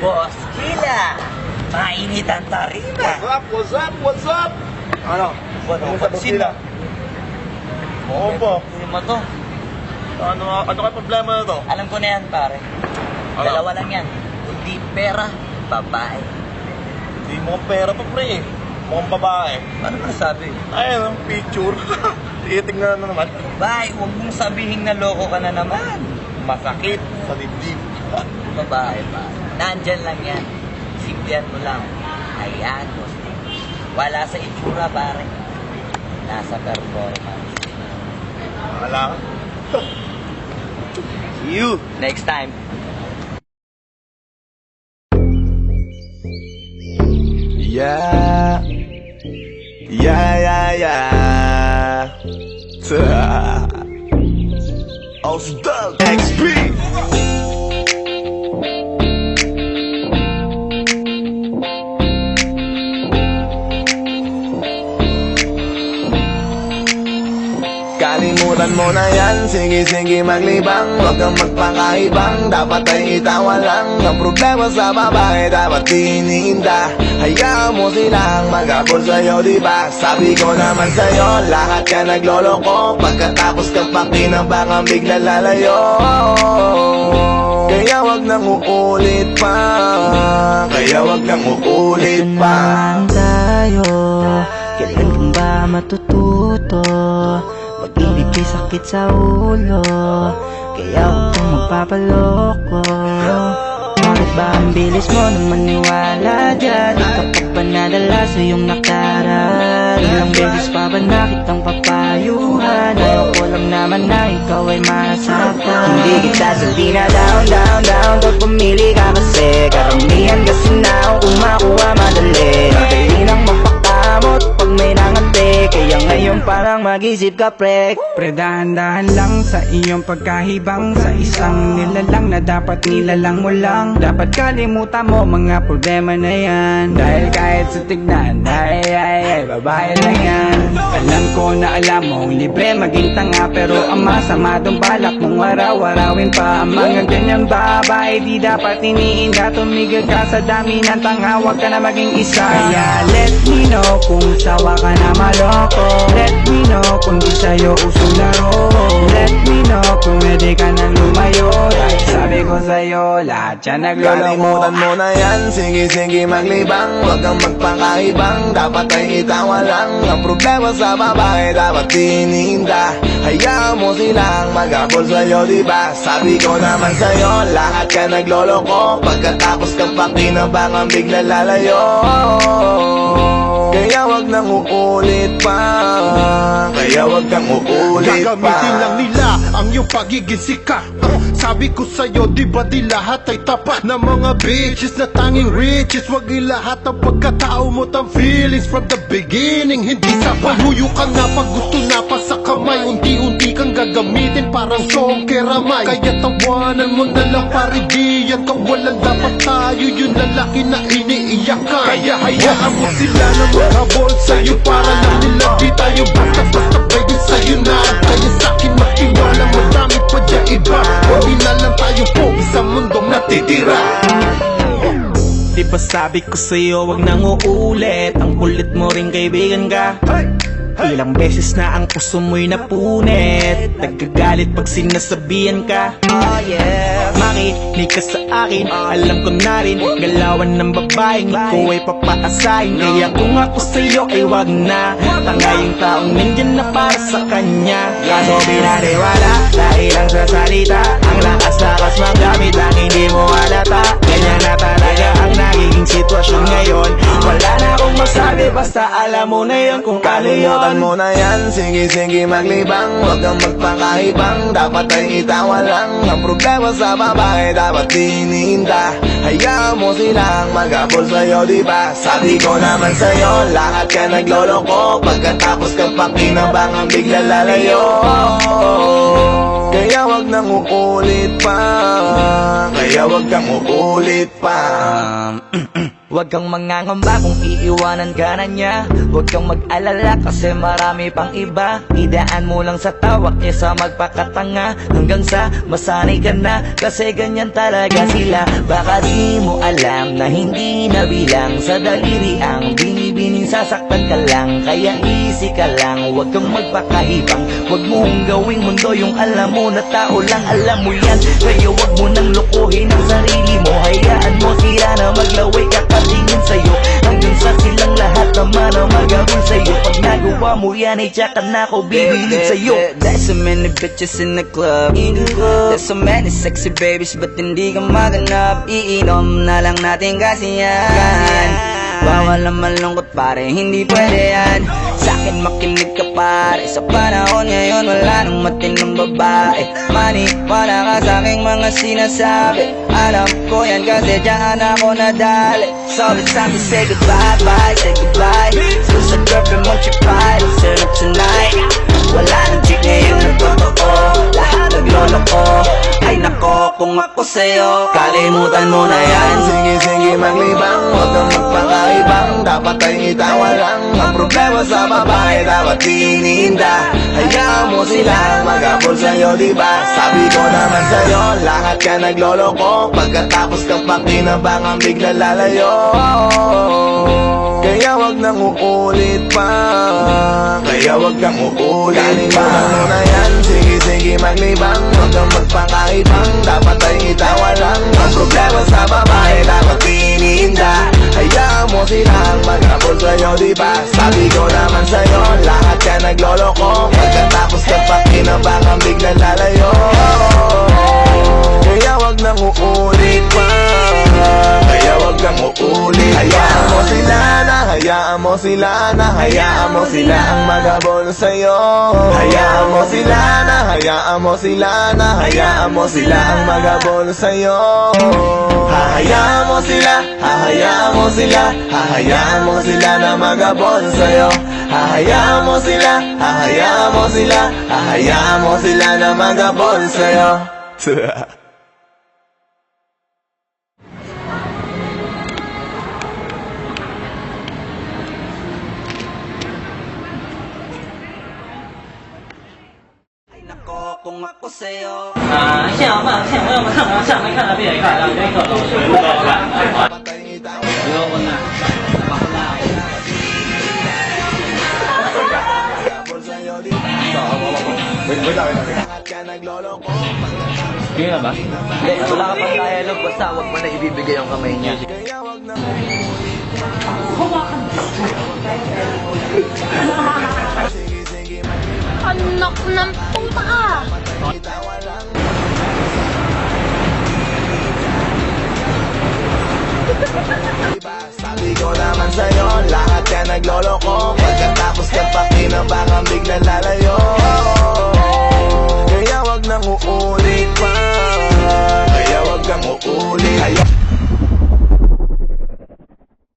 Boss Kila, mainit ang tarima. What's up? What's up? Ano? Ano pansin na? Oo po. Hindi mo to. Ano kayo problema na to? Alam ko na yan, pare. Ano? Dalawa lang yan. Hindi pera, babae. Hindi mo pera to, pre. Mukhang babae. Ano ba sabi? Ayun, ang picture. Titingnan na naman. Babae, huwag mong sabihin na loko ka na naman. Masakit sa dibdib. Babae pa. Nandyan lang yan. Simplihan mo lang. Ayan, boss. Wala sa itsura, pare. Nasa performance. Wala ka. See you. Next time. Yeah. Ausdal XP. Kalimutan mo na yan, sige maglibang. Huwag kang magpakaibang, dapat ay itawa lang. Ang problema sa babae, dapat tinihinda. Hayaan mo silang mag-abol sa'yo, diba? Sabi ko naman sa'yo, lahat ka nagloloko. Pagkatapos ka pakinabangan, bigla lalayo. Kaya wag nang uulit pa. Kaya wag nang uulit pa. Tayo, kailan ba matututo? Pag-ibig ay sakit sa ulo, kaya huwag kang magpapaloko. Bakit ba ang bilis mo nang maniwala dyan? Di ka pa ba nadala sa iyong nakaraan? Ilang beses pa ba nakitang papayuhan? Ayaw ko lang naman na ikaw ay masaktan. Hindi kita sabi na down pag pumili ka kasi karamihan kasi na kung makuha madali. Madali nang mapakamot pag may nangante. Kaya ngayon parang mag-isip ka pre. Pre, dahan-dahan lang sa iyong pagkahibang. Sa isang nilalang na dapat nilalang mo lang. Dapat kalimutan mo mga problema na yan. Dahil kahit sa tignan, ay, babae lang yan. Alam ko na alam mong libre maging tanga, pero ang masama dong balak mong araw-arawin pa. Ang mga ganyang babae di dapat iniinda. Tumigil ka sa dami ng tanga, huwag ka na maging isa. Kaya let me know kung sawa ka na maloko. Let me know kung di sa'yo uso laro. Let me know kung pwede ka nang lumayo. Dahil sabi ko sa'yo, lahat yan nagloloko. Kalimutan mo na yan, sige maglibang. Huwag kang magpakaibang, dapat ay itawa lang. Ang problema sa babae, dapat tinihinda. Hayaan mo silang mag-abol sa'yo, diba? Sabi ko naman sa'yo, lahat ka nagloloko. Pagkatapos ka pakinabangan, bigla lalayo. Kaya wag nang uulit pa. Kaya wag kang uulit pa. Gagamitin lang nila ang iyong pagiging sikat. Sabi ko sa'yo, di ba di lahat ay tapat na mga bitches na tanging riches? Wag ilahat ang pagkatao mo tang feelings from the beginning. Hindi sapat, huyo ka na pag gusto na pa sa kamay. Unti-unti kang gagamitin parang song keramay. Kaya tawanan mo na lang pare, di yan kawalan. Dapat tayo yung lalaki na iniiyakan. Kaya hayaan mo sila na maghabol sa'yo para lang nila di tayo basta-basta baby sa'yo na. Kaya sa'kin makiwala, marami pa dyan iba. Hindi na lang tayo po isang mundong natitira. Di ba sabi ko sa'yo, wag nang uulit. Ang kulit mo rin kaibigan ka. Ilang beses na ang puso mo'y napunit. Nagkagalit pag sinasabihan ka. Makinig ka sa akin, alam ko na rin galawan ng babaeng ikaw ay papaasahin. Kaya kung ako sa'yo ay wag na. Tanga yung taong nandyan na para sa kanya. Kaso binariwala dahil lang sa salita. Ang lakas-lakas magamit ang hindi mo halata. Ganyan na talaga ang nagiging sitwasyon ngayon. Wala na akong masabi, basta alam mo na yun kung ano yun. Kalimutan mo na yan, sige maglibang. Huwag kang magpakaibang, dapat ay itawa lang. Ang problema sa babae, dapat tinihinda. Hayaan mo silang mag-abol sa'yo, diba? Sabi ko naman sa'yo, lahat ka nagloloko. Pagkatapos ka pakinabangan, bigla lalayo. Kaya wag nang uulit pa. Kaya wag kang uulit pa. Huwag kang mangangamba kung iiwanan ka na niya. Huwag kang mag-alala kasi marami pang iba. Idaan mo lang sa tawa kesa magpakatanga, hanggang sa masanay ka na, kasi ganyan talaga sila. Baka di mo alam na hindi nabilang sa daliri ang binibining, sasaktan ka lang. Kaya easy ka lang, huwag kang magpakaibang. Huwag mong gawing mundo yung alam mo na tao lang alam mo yan. Kaya huwag mo nang lokohin ang sarili mo. Hayaan mo sila na maglaway kakatingin sa'yo, hanggang sa silang lahat naman ang magagol sa'yo. Pag nagawa mo yan ay tsaka na ako bibilid sa'yo. There's so many bitches in the club. There's so many sexy babies, but hindi ka maganap. Iinom na lang natin kasi yan. Bawal ang malungkot pare, hindi pwede yan. Sa'kin makinig ka pare, sa panahon ngayon wala nang matinong babae. Maniwala ka sa'king mga sinasabi, alam ko yan kasi diyan ako nadali. So it's time to say goodbye, bye, say goodbye. So sa girlfriend mo chipay, let's turn up tonight. Wala nang chick ngayon na totoo, lahat naglolo ko. Ay nako, kung ako sa'yo, kalimutan mo na yan. Sige maglibang, huwag kang magpakaibang. Dapat ay itawa lang, ang problema sa babae dapat tininda. Hayaan mo silang mag-apol sa'yo, diba? Sabi ko naman sa'yo, lahat ka nagloloko. Pagkatapos ka pa kinabangang bigla lalayo. Kaya wag nang uulit pa, kaya wag kang uulit pa. Ano na yan, sige maglibang, huwag kang magpakaibang. Dapat ay itawa lang, ang problema sa babae dapat tininda. Hayaan mo silang mag-apol sa'yo, diba? Sabi ko naman sa'yo, lahat ka nagloloko. Pagkatapos ka pa kinabangang bigla lalayo. Kaya wag nang uulit pa, kaya wag kang uulit. Hayaan mo sila na, hayaan mo sila na, hayaan mo sila ang maghabol sa'yo. Hayaan mo sila na, hayaan mo sila na, hayaan mo sila ang maghabol sa'yo. Hahayaan mo sila, hahayaan mo sila, hahayaan mo sila na maghabol sa'yo. Hahayaan mo sila, hahayaan mo sila, hahayaan mo sila na maghabol sa'yo. Kung ako sa'yo, 想嘛，想我们看，想没看到别人看到，这个都是不高看。结婚了，Sige na ba? Hindi, wala ka pang dialogue, basta huwag mo na ibibigay yung kamay niya. Anak ng puta! Sabi ko naman sa'yo, lahat ka nagloloko. Pagkatapos ka pa kinabangang bigla lalayo.